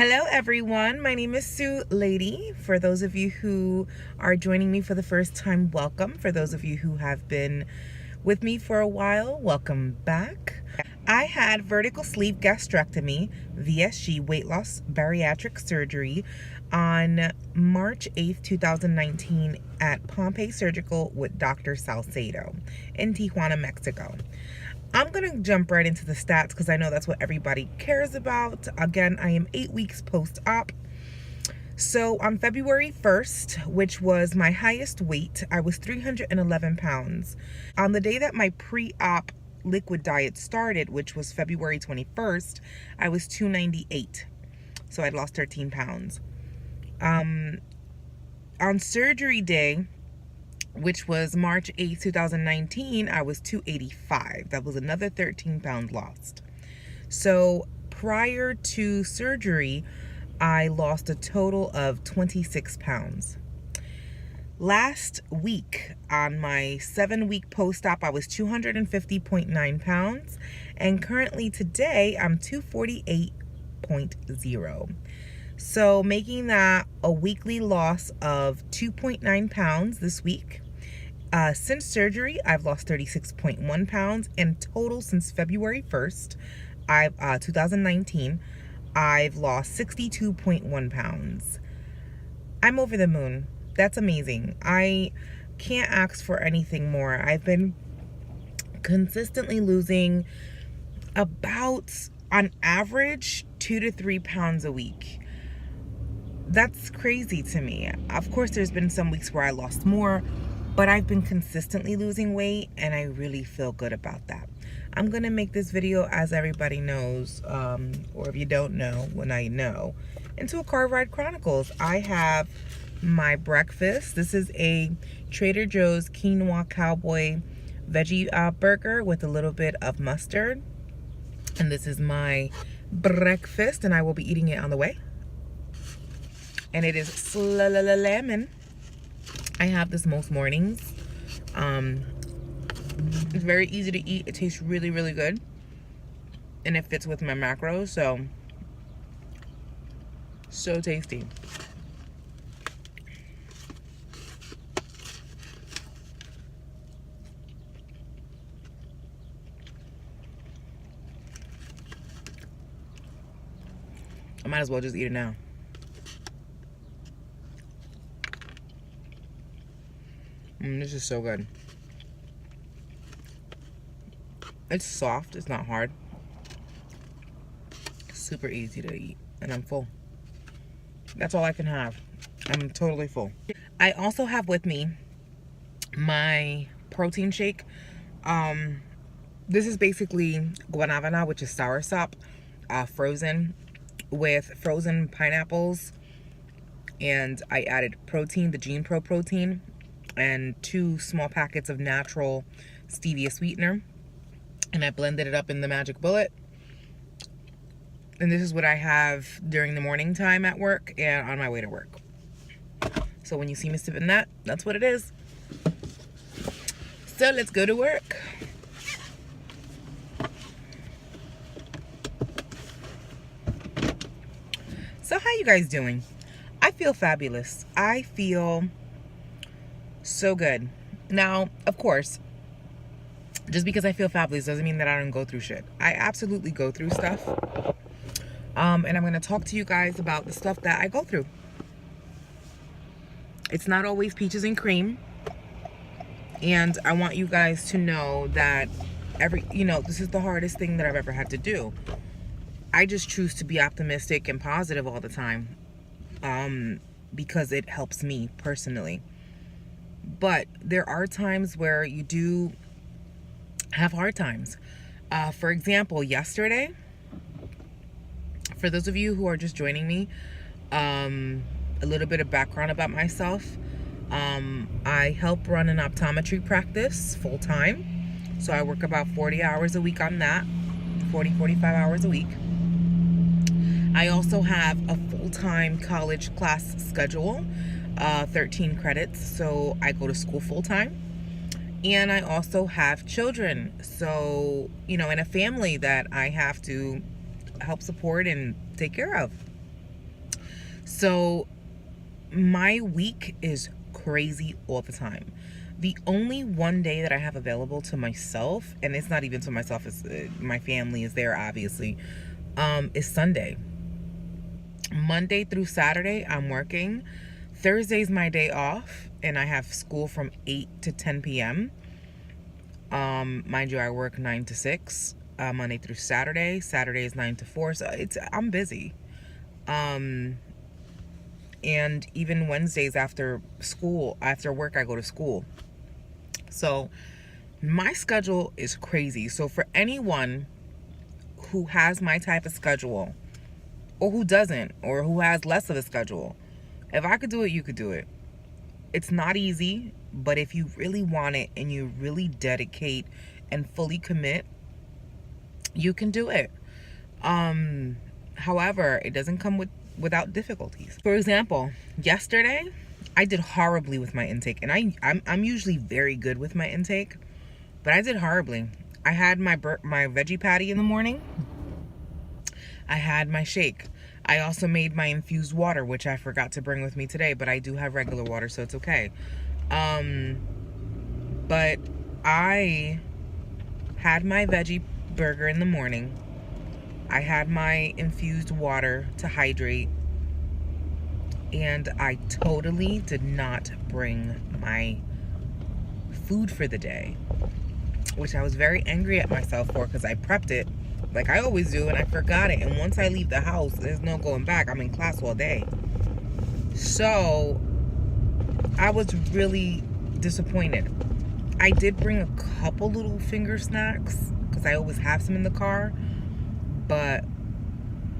Hello everyone, my name is Sue Lady. For those of you who are joining me for the first time, welcome. For those of you who have been with me for a while, welcome back. I had vertical sleeve gastrectomy, VSG, weight loss bariatric surgery on March 8th, 2019 at Pompeii Surgical with Dr. Salcedo in Tijuana, Mexico. I'm going to jump right into the stats because I know that's what everybody cares about. Again, I am 8 weeks post-op. So on February 1st, which was my highest weight, I was 311 pounds. On the day that my pre-op liquid diet started, which was February 21st, I was 298. So I'd lost 13 pounds. On surgery day, which was March 8th, 2019, I was 285. That was another 13 pounds lost. So prior to surgery, I lost a total of 26 pounds. Last week, on my 7-week post-op, I was 250.9 pounds. And currently today, I'm 248.0. So making that a weekly loss of 2.9 pounds this week. Since surgery, I've lost 36.1 pounds, and total since February 1st, 2019, I've lost 62.1 pounds. I'm over the moon. That's amazing. I can't ask for anything more. I've been consistently losing about, on average, 2 to 3 pounds a week. That's crazy to me. Of course, there's been some weeks where I lost more, but I've been consistently losing weight, and I really feel good about that. I'm gonna make this video, as everybody knows, or if you don't know, when I know, into a Car Ride Chronicles. I have my breakfast. This is a Trader Joe's Quinoa Cowboy Veggie burger with a little bit of mustard. And this is my breakfast, and I will be eating it on the way. And it is lemon. I have this most mornings. It's very easy to eat. It tastes really, really good. And it fits with my macros, so tasty. I might as well just eat it now. This is so good. It's soft, it's not hard. Super easy to eat, and I'm full. That's all I can have. I'm totally full. I also have with me my protein shake. This is basically guanabana, which is soursop, frozen with frozen pineapples. And I added protein, the Gene Pro protein, and 2 small packets of natural stevia sweetener, and I blended it up in the Magic Bullet. And this is what I have during the morning time at work and on my way to work. So when you see me sipping that, that's what it is. So let's go to work. So how you guys doing? I feel fabulous. I feel so good. Now, of course, just because I feel fabulous doesn't mean that I don't go through shit. I absolutely go through stuff. And I'm going to talk to you guys about the stuff that I go through. It's not always peaches and cream. And I want you guys to know that this is the hardest thing that I've ever had to do. I just choose to be optimistic and positive all the time. Because it helps me personally. But there are times where you do have hard times. For example, yesterday, for those of you who are just joining me, a little bit of background about myself. I help run an optometry practice full-time. So I work about 40 hours a week on that, 45 hours a week. I also have a full-time college class schedule, 13 credits, so I go to school full-time. And I also have children, so, in a family that I have to help support and take care of. So my week is crazy all the time. The only one day that I have available to myself, and it's not even to myself, it's my family is there obviously, is Sunday. Monday through Saturday I'm working. Thursday's my day off, and I have school from 8 to 10 p.m. Mind you, I work 9 to 6 Monday through Saturday. Saturday is 9 to 4, so I'm busy. And even Wednesdays after work, I go to school. So my schedule is crazy. So for anyone who has my type of schedule, or who doesn't, or who has less of a schedule, if I could do it, you could do it. It's not easy, but if you really want it and you really dedicate and fully commit, you can do it. However, it doesn't come without difficulties. For example, yesterday I did horribly with my intake, and I'm usually very good with my intake, but I did horribly. I had my veggie patty in the morning. I had my shake. I also made my infused water, which I forgot to bring with me today, but I do have regular water, so it's okay. But I had my veggie burger in the morning. I had my infused water to hydrate, and I totally did not bring my food for the day, which I was very angry at myself for, because I prepped it like I always do, and I forgot it. And once I leave the house, there's no going back. I'm in class all day. So I was really disappointed. I did bring a couple little finger snacks, because I always have some in the car, but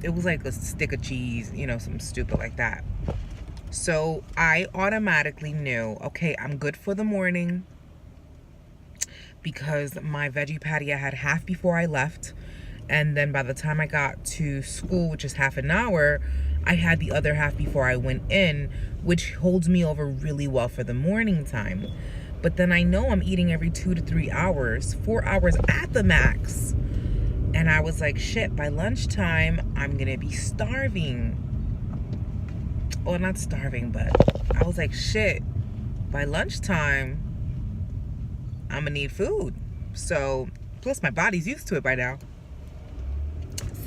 it was like a stick of cheese, something stupid like that. So I automatically knew, okay, I'm good for the morning, because my veggie patty I had half before I left, and then by the time I got to school, which is half an hour, I had the other half before I went in, which holds me over really well for the morning time. But then I know I'm eating every 2 to 3 hours, 4 hours at the max. And I was like, shit, by lunchtime, I'm gonna be starving. Well, not starving, but I was like, shit, by lunchtime, I'm gonna need food. So, plus my body's used to it by now.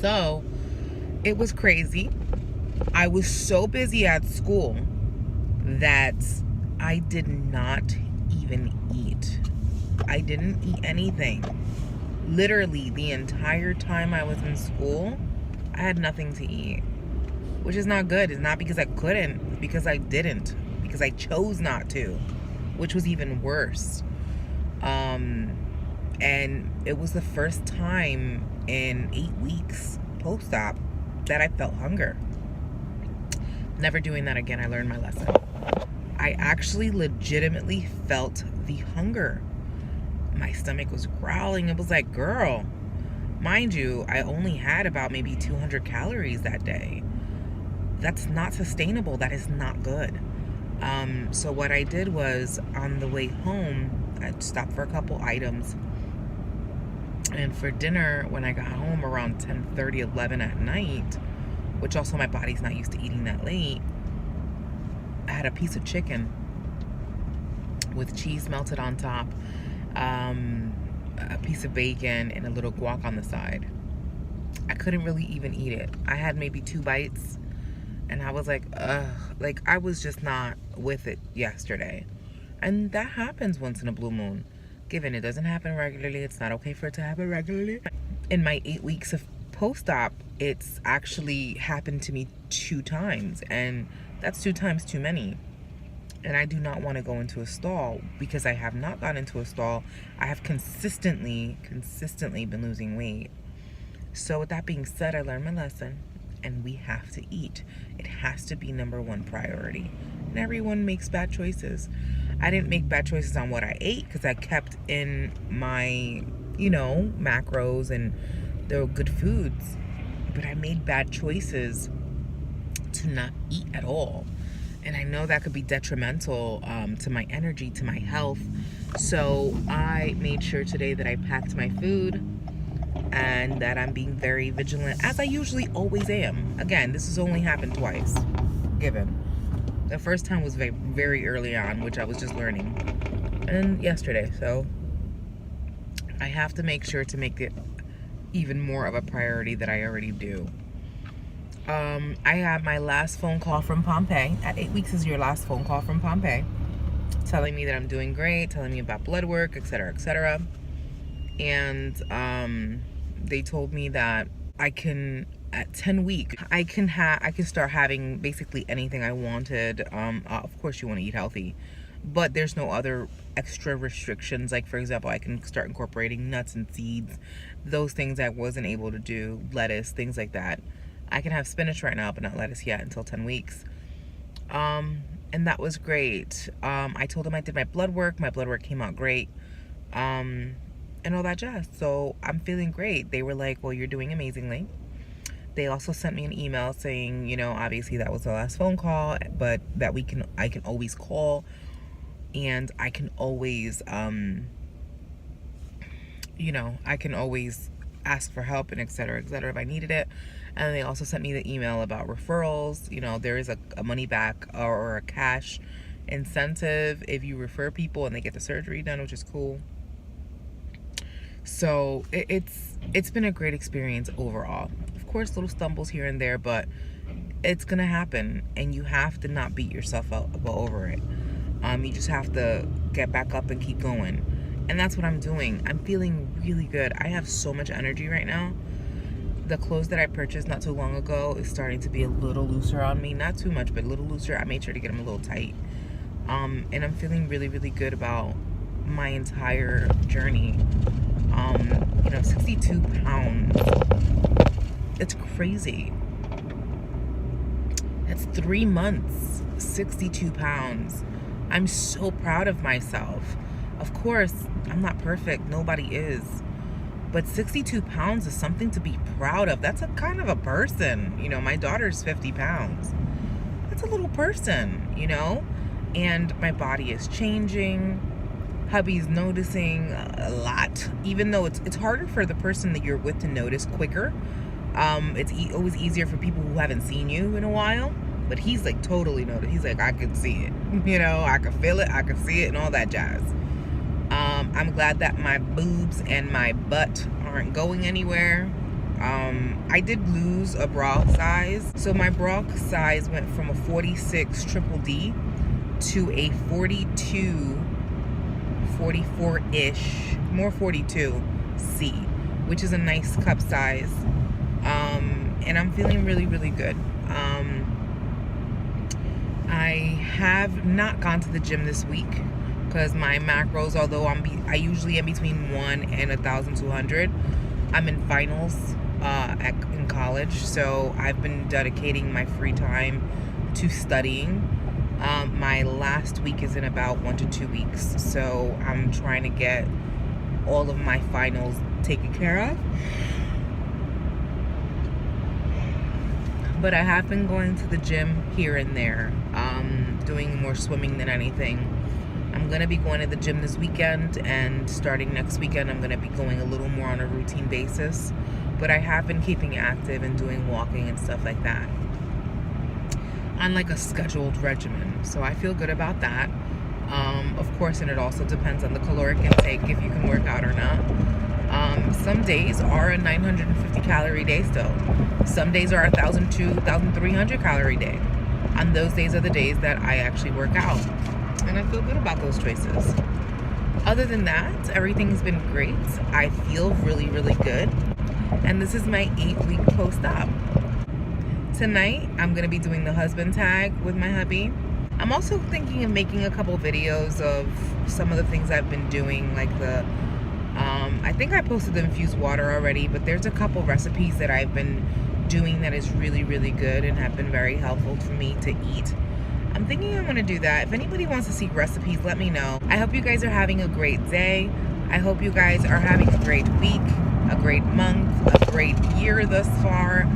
So, it was crazy. I was so busy at school that I did not even eat. I didn't eat anything. Literally, the entire time I was in school, I had nothing to eat, which is not good. It's not because I couldn't, it's because I didn't, because I chose not to, which was even worse. And it was the first time in 8 weeks post-op that I felt hunger. Never doing that again. I learned my lesson. I actually legitimately felt the hunger. My stomach was growling. It was like, girl, mind you, I only had about maybe 200 calories that day. That's not sustainable. That is not good. So what I did was, on the way home, I stopped for a couple items. And for dinner, when I got home around 10:30, 11 at night, which also my body's not used to eating that late, I had a piece of chicken with cheese melted on top, a piece of bacon, and a little guac on the side. I couldn't really even eat it. I had maybe 2 bites, and I was like, ugh. Like, I was just not with it yesterday. And that happens once in a blue moon. Given it doesn't happen regularly, it's not okay for it to happen regularly. In my 8 weeks of post-op, it's actually happened to me 2 times, and that's 2 times too many. And I do not want to go into a stall, because I have not gone into a stall. I have consistently been losing weight. So with that being said, I learned my lesson, and we have to eat. It has to be #1 priority. And everyone makes bad choices. I didn't make bad choices on what I ate, because I kept in my, macros, and they were good foods. But I made bad choices to not eat at all. And I know that could be detrimental to my energy, to my health. So I made sure today that I packed my food, and that I'm being very vigilant, as I usually always am. Again, this has only happened twice. forgiven. The first time was very, very early on, which I was just learning, and yesterday. So I have to make sure to make it even more of a priority that I already do. I have my last phone call from Pompeii. At 8 weeks is your last phone call from Pompeii, telling me that I'm doing great, telling me about blood work, etc., etc. And they told me that I can, at 10 weeks, I can start having basically anything I wanted. Of course, you want to eat healthy, but there's no other extra restrictions. Like, for example, I can start incorporating nuts and seeds, those things I wasn't able to do, lettuce, things like that. I can have spinach right now, but not lettuce yet until 10 weeks. And that was great. I told them I did my blood work. My blood work came out great. And all that jazz. So I'm feeling great. They were like, well, you're doing amazingly. They also sent me an email saying, you know, obviously that was the last phone call, but that I can always call, and I can always, you know, I can always ask for help and et cetera, if I needed it. And they also sent me the email about referrals. You know, there is a money back or a cash incentive if you refer people and they get the surgery done, which is cool. So it's been a great experience overall. Of course, little stumbles here and there, but it's gonna happen, and you have to not beat yourself up over it. You just have to get back up and keep going, and that's what I'm doing. I'm feeling really good. I have so much energy right now. The clothes that I purchased not too long ago is starting to be a little looser on me. Not too much, but a little looser. I made sure to get them a little tight. And I'm feeling really, really good about my entire journey. You know, 62 pounds. It's crazy. That's 3 months, 62 pounds. I'm so proud of myself. Of course, I'm not perfect. Nobody is. But 62 pounds is something to be proud of. That's a kind of a person. You know, my daughter's 50 pounds. That's a little person, you know? And my body is changing. Hubby's noticing a lot. Even though it's harder for the person that you're with to notice quicker. It's always easier for people who haven't seen you in a while. But he's like totally noticed. He's like, I can see it. You know, I can feel it. I can see it and all that jazz. I'm glad that my boobs and my butt aren't going anywhere. I did lose a bra size. So my bra size went from a 46 triple D to a 42, 44-ish, more 42 C, which is a nice cup size. And I'm feeling really, really good. I have not gone to the gym this week because my macros, although I usually am between 1 and 1,200, I'm in finals in college, so I've been dedicating my free time to studying. My last week is in about 1 to 2 weeks, so I'm trying to get all of my finals taken care of. But I have been going to the gym here and there, doing more swimming than anything. I'm going to be going to the gym this weekend, and starting next weekend I'm going to be going a little more on a routine basis. But I have been keeping active and doing walking and stuff like that on like a scheduled regimen. So I feel good about that. Of course, and it also depends on the caloric intake, if you can work out or not. Some days are a 950 calorie day still. Some days are 1,200, 1,300 calorie day. And those days are the days that I actually work out. And I feel good about those choices. Other than that, everything's been great. I feel really, really good. And this is my 8-week post-op. Tonight, I'm going to be doing the husband tag with my hubby. I'm also thinking of making a couple videos of some of the things I've been doing, like the I think I posted the infused water already, but there's a couple recipes that I've been doing that is really, really good and have been very helpful for me to eat. I'm thinking I'm going to do that. If anybody wants to see recipes, let me know. I hope you guys are having a great day. I hope you guys are having a great week, a great month, a great year thus far.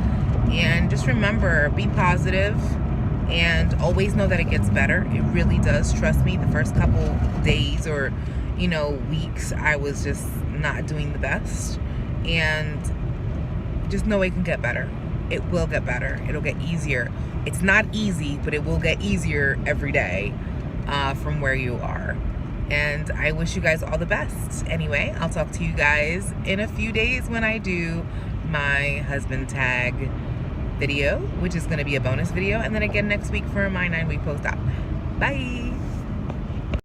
And just remember, be positive and always know that it gets better. It really does. Trust me, the first couple days or, you know, weeks, I was just not doing the best. And just know it can get better. it will get better. It'll get easier. It's not easy, but it will get easier every day from where you are. And I wish you guys all the best. Anyway, I'll talk to you guys in a few days when I do my husband tag video, which is going to be a bonus video, and then again next week for my 9-week post-op. Bye.